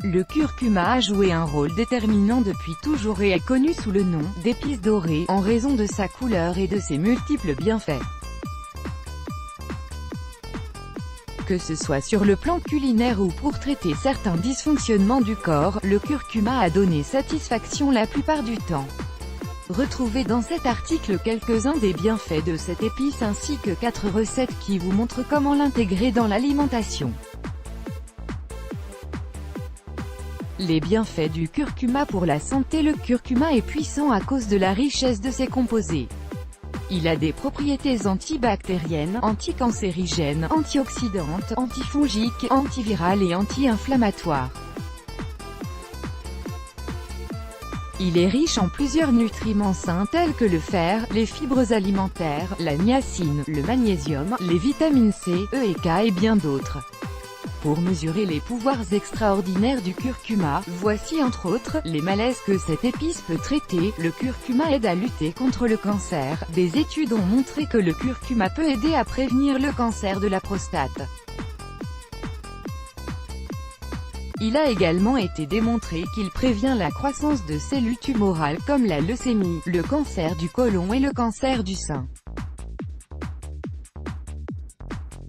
Le curcuma a joué un rôle déterminant depuis toujours et est connu sous le nom d'épice dorée, en raison de sa couleur et de ses multiples bienfaits. Que ce soit sur le plan culinaire ou pour traiter certains dysfonctionnements du corps, le curcuma a donné satisfaction la plupart du temps. Retrouvez dans cet article quelques-uns des bienfaits de cette épice ainsi que 4 recettes qui vous montrent comment l'intégrer dans l'alimentation. Les bienfaits du curcuma pour la santé. Le curcuma est puissant à cause de la richesse de ses composés. Il a des propriétés antibactériennes, anticancérigènes, antioxydantes, antifongiques, antivirales et anti-inflammatoires. Il est riche en plusieurs nutriments sains tels que le fer, les fibres alimentaires, la niacine, le magnésium, les vitamines C, E et K et bien d'autres. Pour mesurer les pouvoirs extraordinaires du curcuma, voici entre autres, les malaises que cette épice peut traiter. Le curcuma aide à lutter contre le cancer. Des études ont montré que le curcuma peut aider à prévenir le cancer de la prostate. Il a également été démontré qu'il prévient la croissance de cellules tumorales comme la leucémie, le cancer du côlon et le cancer du sein.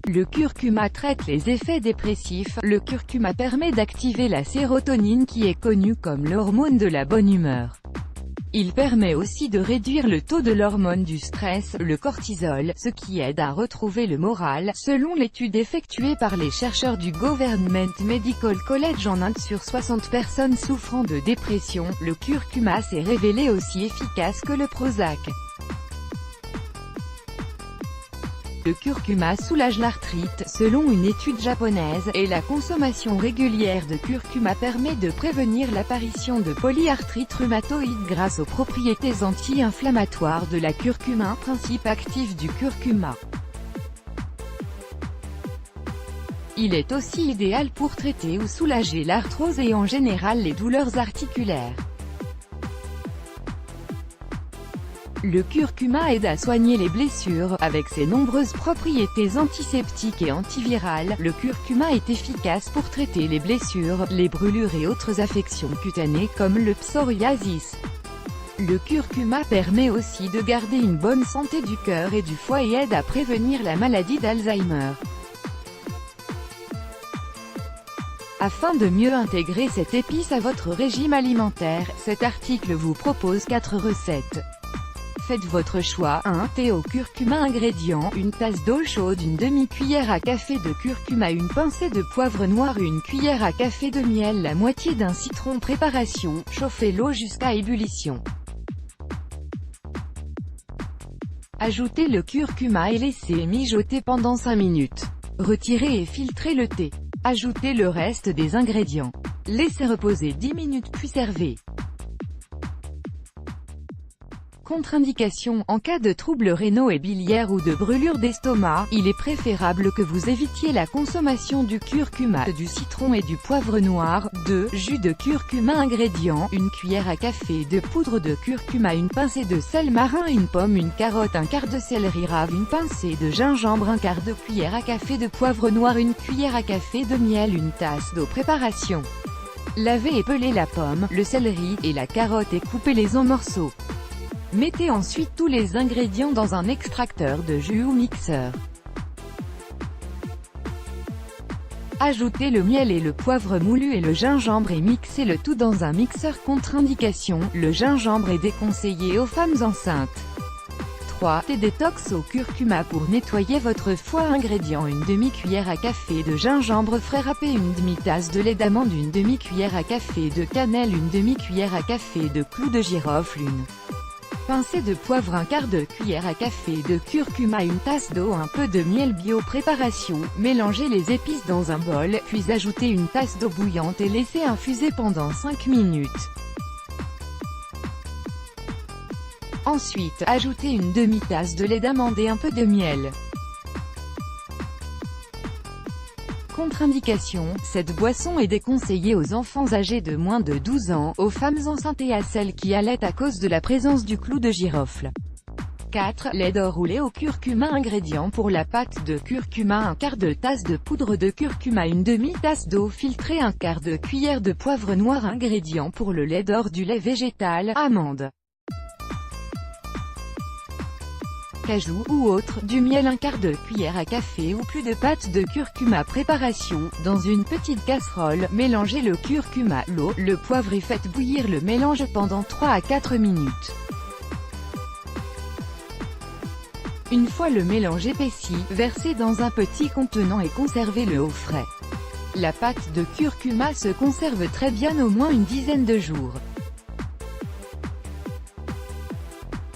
Le curcuma traite les effets dépressifs. Le curcuma permet d'activer la sérotonine qui est connue comme l'hormone de la bonne humeur. Il permet aussi de réduire le taux de l'hormone du stress, le cortisol, ce qui aide à retrouver le moral. Selon l'étude effectuée par les chercheurs du Government Medical College en Inde sur 60 personnes souffrant de dépression, le curcuma s'est révélé aussi efficace que le Prozac. Le curcuma soulage l'arthrite, selon une étude japonaise, et la consommation régulière de curcuma permet de prévenir l'apparition de polyarthrite rhumatoïde grâce aux propriétés anti-inflammatoires de la curcuma, principe actif du curcuma. Il est aussi idéal pour traiter ou soulager l'arthrose et en général les douleurs articulaires. Le curcuma aide à soigner les blessures. Avec ses nombreuses propriétés antiseptiques et antivirales, le curcuma est efficace pour traiter les blessures, les brûlures et autres affections cutanées comme le psoriasis. Le curcuma permet aussi de garder une bonne santé du cœur et du foie et aide à prévenir la maladie d'Alzheimer. Afin de mieux intégrer cette épice à votre régime alimentaire, cet article vous propose 4 recettes. Faites votre choix. 1. Thé au curcuma. Ingrédients: une tasse d'eau chaude, une demi-cuillère à café de curcuma, une pincée de poivre noir, une cuillère à café de miel, la moitié d'un citron. Préparation: chauffez l'eau jusqu'à ébullition. Ajoutez le curcuma et laissez mijoter pendant 5 minutes. Retirez et filtrez le thé. Ajoutez le reste des ingrédients. Laissez reposer 10 minutes puis servez. Contre-indication: en cas de troubles rénaux et biliaires ou de brûlure d'estomac, il est préférable que vous évitiez la consommation du curcuma, du citron et du poivre noir. 2. Jus de curcuma. Ingrédients: une cuillère à café de poudre de curcuma, une pincée de sel marin, une pomme, une carotte, un quart de céleri rave, une pincée de gingembre, un quart de cuillère à café de poivre noir, une cuillère à café de miel, une tasse d'eau. Préparation: lavez et pelez la pomme, le céleri et la carotte et coupez-les en morceaux. Mettez ensuite tous les ingrédients dans un extracteur de jus ou mixeur. Ajoutez le miel et le poivre moulu et le gingembre et mixez le tout dans un mixeur. Contre-indication: le gingembre est déconseillé aux femmes enceintes. 3. Thé détox au curcuma pour nettoyer votre foie. Ingrédients: une demi-cuillère à café de gingembre frais râpé, une demi-tasse de lait d'amande, une demi-cuillère à café de cannelle, une demi-cuillère à café de clous de girofle, une pincée de poivre, un quart de cuillère à café de curcuma, une tasse d'eau, un peu de miel bio. Préparation: mélangez les épices dans un bol, puis ajoutez une tasse d'eau bouillante et laissez infuser pendant 5 minutes. Ensuite, ajoutez une demi-tasse de lait d'amande et un peu de miel. Contre-indication: cette boisson est déconseillée aux enfants âgés de moins de 12 ans, aux femmes enceintes et à celles qui allaitent à cause de la présence du clou de girofle. 4. Lait d'or roulé au curcuma. Ingrédients pour la pâte de curcuma: un quart de tasse de poudre de curcuma, une demi-tasse d'eau filtrée, un quart de cuillère de poivre noir. Ingrédients pour le lait d'or: du lait végétal, amandes, cajou ou autre, du miel, un quart de cuillère à café ou plus de pâte de curcuma. Préparation: dans une petite casserole, mélangez le curcuma, l'eau, le poivre et faites bouillir le mélange pendant 3 à 4 minutes. Une fois le mélange épaissi, versez dans un petit contenant et conservez-le au frais. La pâte de curcuma se conserve très bien au moins une dizaine de jours.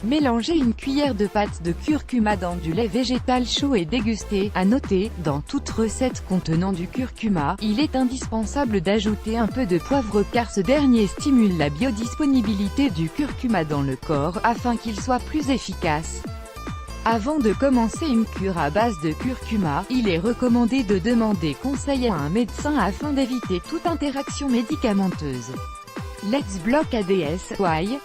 Mélangez une cuillère de pâte de curcuma dans du lait végétal chaud et dégustez. À noter, dans toute recette contenant du curcuma, il est indispensable d'ajouter un peu de poivre car ce dernier stimule la biodisponibilité du curcuma dans le corps, afin qu'il soit plus efficace. Avant de commencer une cure à base de curcuma, il est recommandé de demander conseil à un médecin afin d'éviter toute interaction médicamenteuse. Let's block ADS, why?